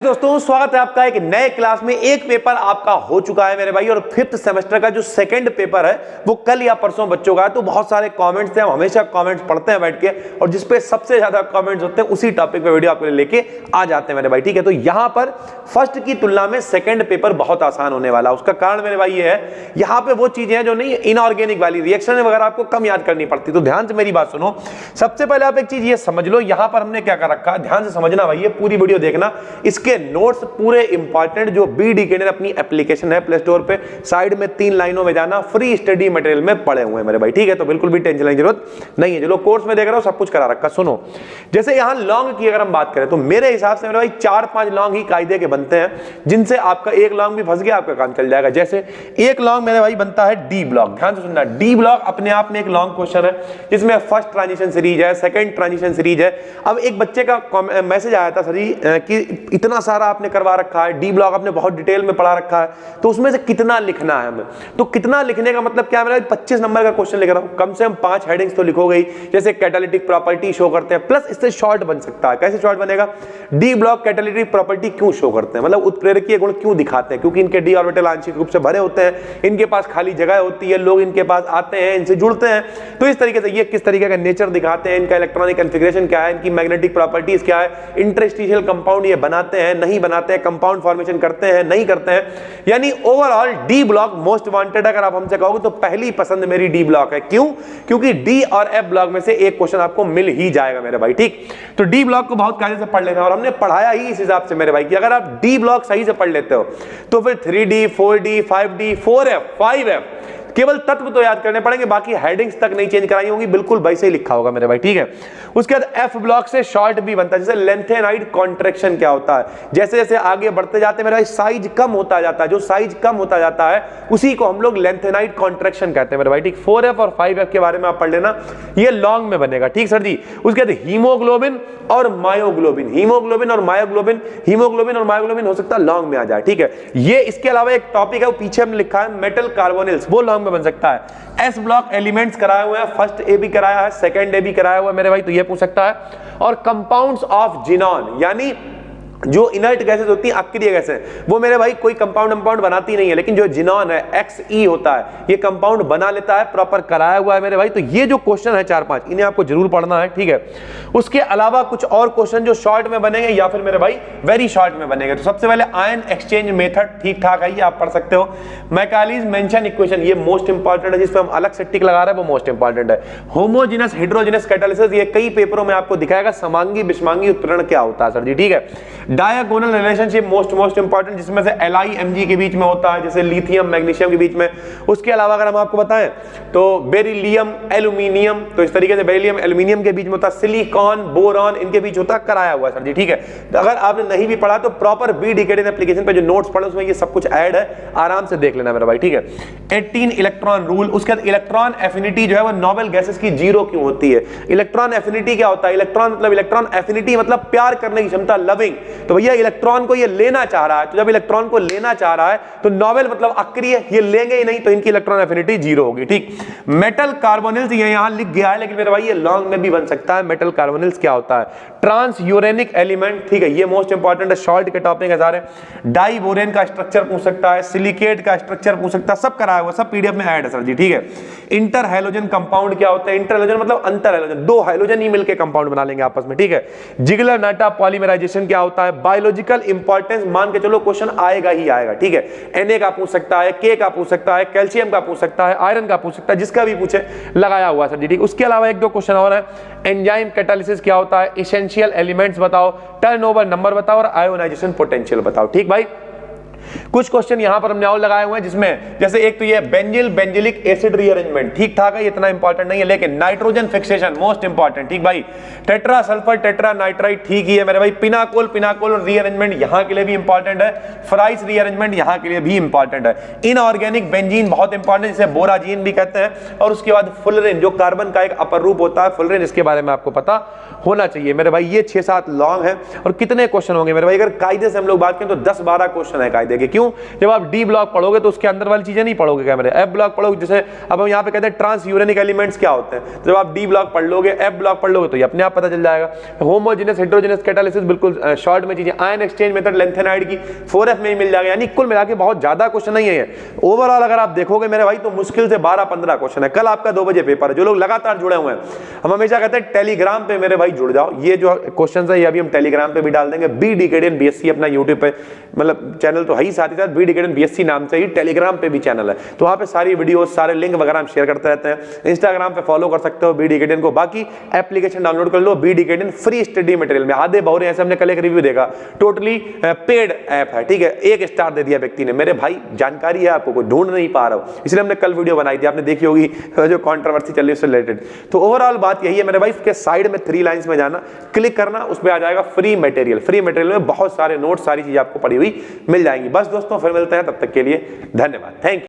दोस्तों स्वागत है आपका एक नए क्लास में। एक पेपर आपका हो चुका है मेरे भाई, और 5th सेमेस्टर का जो सेकंड पेपर है वो कल या परसों बच्चों का है। तो बहुत सारे कमेंट्स थे, हम हमेशा कमेंट्स पढ़ते हैं बैठ के, और जिस पे सबसे ज्यादा कमेंट्स होते हैं उसी टॉपिक पे वीडियो आपके लिए लेके आ जाते हैं मेरे भाई। ठीक है, तो यहाँ पर फर्स्ट की तुलना में सेकंड पेपर बहुत आसान होने वाला है। उसका कारण मेरे भाई ये है, यहाँ पे वो चीजें हैं जो नहीं इनऑर्गेनिक वाली रिएक्शन वगैरह आपको कम याद करनी पड़ती। तो ध्यान से मेरी बात सुनो। सबसे पहले आप एक चीज ये समझ लो, यहाँ पर हमने क्या कर रखा है, ध्यान से समझना भाई, ये पूरी वीडियो देखना। इसके नोट्स पूरे इंपॉर्टेंट जो BDKNN अपनी एप्लीकेशन है प्ले स्टोर पे, साइड में 3 लाइनों में जाना, फ्री स्टडी मटेरियल में पड़े हुए हैं मेरे भाई। ठीक है, तो बिल्कुल भी टेंशन लेने की जरूरत नहीं है। जो लोग कोर्स में देख रहा हूं सब कुछ करा रखा। सुनो, जैसे यहां लॉन्ग की अगर हम बात करें तो मेरे हिसाब से मेरे भाई 4-5 लॉन्ग ही कायदे के बनते हैं, जिनसे आपका एक लॉन्ग भी फंस गया आपका काम चल जाएगा। जैसे एक लॉन्ग मेरे भाई बनता है डी ब्लॉक। ध्यान से सुनना, डी ब्लॉक अपने आप में एक लॉन्ग क्वेश्चन है, जिसमें फर्स्ट ट्रांजिशन सीरीज है, सेकंड ट्रांजिशन सीरीज है। अब एक बच्चे का मैसेज आया था सर जी कि इतना सारा आपने करवा रखा है, डी ब्लॉक आपने बहुत डिटेल में पढ़ा रखा है, तो उसमें से कितना लिखना है हमें। तो कितना लिखने का मतलब क्या है मेरा, 25 नंबर का क्वेश्चन लिख रहा हूं, कम से कम 5 हेडिंग्स तो लिखोगे ही। जैसे कैटालिटिक प्रॉपर्टी शो करते हैं, प्लस इससे शॉर्ट बन सकता है। कैसे शॉर्ट बनेगा, डी ब्लॉक कैटालिटिक प्रॉपर्टी क्यों शो करते हैं, मतलब उत्प्रेरकीय गुण क्यों दिखाते हैं, क्योंकि इनके डी ऑर्बिटल आंशिक रूप से भरे होते हैं, इनके पास खाली जगह होती है, लोग इनके पास आते हैं, इनसे जुड़ते हैं। तो इस तरीके से ये किस तरीके का नेचर दिखाते हैं, इनका इलेक्ट्रॉनिक कॉन्फ़िगरेशन क्या है, इनकी मैग्नेटिक प्रॉपर्टीज क्या है, इंटरस्टिशियल कंपाउंड ये बनाते हैं नहीं बनाते हैं, कंपाउंड फॉर्मेशन करते हैं नहीं करते हैं। यानी overall D block most wanted अगर आप हमसे कहोगे तो पहली पसंद मेरी डी ब्लॉक है। क्यों? क्योंकि डी और एफ ब्लॉक में से एक क्वेश्चन आपको मिल ही जाएगा मेरे भाई। ठीक, तो डी ब्लॉक को बहुत कायदे से पढ़ लेना, और हमने पढ़ाया ही इस हिसाब से मेरे भाई कि अगर आप डी ब्लॉक सही से पढ़ लेते हो तो फिर 3D 4D 5D 4F 5F केवल तत्व तो याद करने पड़ेंगे, बाकी हेडिंग्स तक नहीं चेंज कराई होंगी, बिल्कुल वैसे ही लिखा होगा मेरे भाई। ठीक है, उसके बाद एफ ब्लॉक से शॉर्ट भी बनता है। जैसे लेंथेनाइड कॉन्ट्रैक्शन क्या होता है, जैसे जैसे आगे बढ़ते जाते मेरे भाई साइज कम होता जाता है, जो साइज कम होता जाता है उसी को हम लोग लेंथेनाइड कॉन्ट्रैक्शन कहते हैं मेरे भाई। ठीक, 4F और 5F के बारे में आप पढ़ लेना, ये लॉन्ग में बनेगा। ठीक सर जी, उसके बाद हीमोग्लोबिन और मायोग्लोबिन, हीमोग्लोबिन और मायोग्लोबिन, हीमोग्लोबिन और मायोग्लोबिन हो सकता है लॉन्ग में आ जाए। ठीक है, ये इसके अलावा एक टॉपिक है वो पीछे हमने लिखा है मेटल कार्बोनिल्स, वो लॉन्ग में बन सकता है। एस ब्लॉक एलिमेंट्स कराए हुए हैं, फर्स्ट ए भी कराया है, सेकंड ए भी कराया हुआ है मेरे भाई, तो ये पूछ सकता है। और कंपाउंड्स ऑफ जिनॉन, यानी जो इनर्ट गैसेस होती हैं, अक्रिय गैसें, वो मेरे भाई कोई कंपाउंड बनाती नहीं है, लेकिन जो जिनॉन है XE होता है, ये कंपाउंड बना लेता है, प्रॉपर कराया हुआ है मेरे भाई। तो ये जो क्वेश्चन है 4-5 इन्हें आपको जरूर पढ़ना है। ठीक है, उसके अलावा कुछ और क्वेश्चन जो शॉर्ट में बनेंगे या फिर मेरे भाई वेरी शॉर्ट में बनेंगे। तो सबसे पहले आयन एक्सचेंज मेथड ठीक ठाक है, ये आप पढ़ सकते हो। मैकालीज मेंशन इक्वेशन, ये मोस्ट इंपॉर्टेंट है, जिसपे हम अलग से टिक लगा रहे हैं, वो मोस्ट इंपॉर्टेंट है। होमोजेनस हाइड्रोजेनस कैटालिसिस, ये कई पेपरों में आपको दिखाएगा समांगी विषमांगी उत्प्रेरण क्या होता है सर जी। ठीक है, डायगोनल रिलेशनशिप मोस्ट इंपॉर्टेंट, जिसमें से LiMg के बीच में होता है, जैसे लिथियम मैग्नीशियम के बीच में। उसके अलावा अगर हम आपको बताएं तो बेरिलियम एल्यूमिनियम, तो इस तरीके से बेरिलियम एल्यूमिनियम के बीच में होता है, सिलिकॉन बोरॉन इनके बीच होता है, कराया हुआ है सर जी। ठीक है, तो अगर आपने नहीं भी पढ़ा तो प्रॉपर BDKNN एप्लीकेशन पे जो नोट्स पढ़े उसमें ये सब कुछ ऐड है, आराम से देख लेना मेरा भाई। ठीक है, 18 इलेक्ट्रॉन रूल, उसके बाद इलेक्ट्रॉन एफिनिटी जो है वो नोबेल गैसेस की 0 क्यों होती है। इलेक्ट्रॉन एफिनिटी क्या होता है, इलेक्ट्रॉन मतलब इलेक्ट्रॉन एफिनिटी मतलब प्यार करने की क्षमता, लविंग। तो भैया इलेक्ट्रॉन को ये लेना चाह रहा है, तो जब इलेक्ट्रॉन को लेना चाह रहा है तो नोबेल मतलब अक्रिय, ये लेंगे ही नहीं, तो इनकी इलेक्ट्रॉन एफिनिटी 0 होगी। ठीक, मेटल कार्बोनिल्स ये यहां लिख गया है, लेकिन मेरे भाई ये लॉन्ग में भी बन सकता है। मेटल कार्बोनिल्स क्या होता है, ट्रांस यूरेनिक एलिमेंट। ठीक है, ये मोस्ट इंपॉर्टेंट है, शॉर्ट के टॉपिक है सारे। डाइबोरेन का स्ट्रक्चर पूछ सकता है, सिलिकेट का स्ट्रक्चर पूछ सकता है, सब कराया हुआ, सब PDF में ऐड है सर जी। ठीक है, इंटर हैलोजन कंपाउंड क्या होता है, इंटर हैलोजन मतलब अंतर हैलोजन, 2 हैलोजन ही मिलकर कंपाउंड बना लेंगे आपस में। ठीक है, जिगलर नाटा पॉलीमराइजेशन क्या होता है, बायोलॉजिकल इंपॉर्टेंस मान के चलो क्वेश्चन आएगा ही आएगा। ठीक है, Na का पूछ सकता है, K का पूछ सकता है, कैल्शियम का पूछ सकता है, आयरन का पूछ सकता है, जिसका भी पूछे लगाया हुआ सर जी। ठीक, उसके अलावा 1-2 क्वेश्चन और है। एंजाइम कैटालिसिस क्या होता है, एसेंशियल एलिमेंट्स बताओ, टर्नओवर नंबर बताओ, और आयोनाइजेशन पोटेंशियल बताओ। ठीक भाई, कुछ क्वेश्चन यहां पर हमने और लगाए हुए हैं, जिसमें जैसे एक तो ये बेंजिल बेंजिलिक एसिड रीअरेंजमेंट, ठीक ठाक है, ये इतना इंपॉर्टेंट नहीं है, लेकिन नाइट्रोजन फिक्सेशन मोस्ट इंपॉर्टेंट। ठीक भाई, टेट्रा सल्फर टेट्रा नाइट्राइट ठीक ही है मेरे भाई। पिनाकोल पिनाकोल रीअरेंजमेंट यहां के लिए भी इंपॉर्टेंट है, फ्राइस रीअरेंजमेंट यहां के लिए भी इंपॉर्टेंट है। इनऑर्गेनिक बेंजीन बहुत इंपॉर्टेंट, जिसे बोराजीन भी कहते हैं। और उसके बाद फुलरिन, जो कार्बन का एक अपर रूप होता है फुलरिन, इसके बारे में आपको पता होना चाहिए मेरे भाई। ये 6-7 लॉन्ग है, और कितने क्वेश्चन होंगे मेरे भाई, अगर कायदे से हम लोग बात करें तो 10-12 क्वेश्चन है कायदे देखिए। क्यों? जब आप डी ब्लॉक पढ़ोगे तो उसके अंदर वाली चीजें नहीं पढ़ोगे कैमरे, एफ ब्लॉक पढ़ोगे। जैसे अब हम यहाँ पे कहते हैं ट्रांस यूरेनिक एलिमेंट्स क्या होते हैं, जब आप डी ब्लॉक पढ़ लोगे, एफ ब्लॉक पढ़ लोगे तो ये अपने आप पता चल जाएगा। होमोजेनस हेटेरोजेनस कैटालिसिस बिल्कुल शॉर्ट में चीजें, आयन एक्सचेंज मेथड लेंथेनाइड की 4F में ही मिल जाएगा। यानी कुल मिला के बहुत ज्यादा क्वेश्चन नहीं है ओवरऑल। अगर आप देखोगे मेरे भाई तो मुश्किल से 12-15 क्वेश्चन है। कल आपका 2 बजे पेपर है। जो लोग लगातार जुड़े हुए हैं, हम हमेशा कहते हैं टेलीग्राम पे मेरे भाई जुड़ जाओ। ये जो क्वेश्चन है ये अभी हम टेलीग्राम पे भी डाल देंगे। बी डिकेडियन बीएससी अपना यूट्यूब पे मतलब चैनल तो है ही, साथ ही साथ बी डिकेडियन बीएससी नाम से ही टेलीग्राम पे भी चैनल है। तो वहां पे सारी वीडियो, सारे लिंक वगैरह हम शेयर करते रहते हैं। इंस्टाग्राम पे फॉलो कर सकते हो बी डिकेडियन को। बाकी एप्लीकेशन डाउनलोड कर लो, बी डिकेडियन फ्री स्टडी मटेरियल में आधे बहुरे ऐसे हमने कल एक रिव्यू देखा, टोटली पेड ऐप है, ठीक है। 1 स्टार दे दिया व्यक्ति ने। मेरे भाई जानकारी है आपको, कोई ढूंढ नहीं पा रहा हूं, इसलिए हमने कल वीडियो बनाई थी, आपने देखी होगी जो कंट्रोवर्सी चल रही है उससे रिलेटेड। तो ओवरऑल बात यही है मेरे भाई, इसके साइड में 3 लाइंस में जाना, क्लिक करना, उस पर आ जाएगा फ्री मटेरियल। फ्री मटेरियल में बहुत सारे नोट्स, सारी चीजें आपको पड़ी हुई मिल जाएंगी। बस दोस्तों फिर मिलते हैं, तब तक के लिए धन्यवाद, थैंक यू।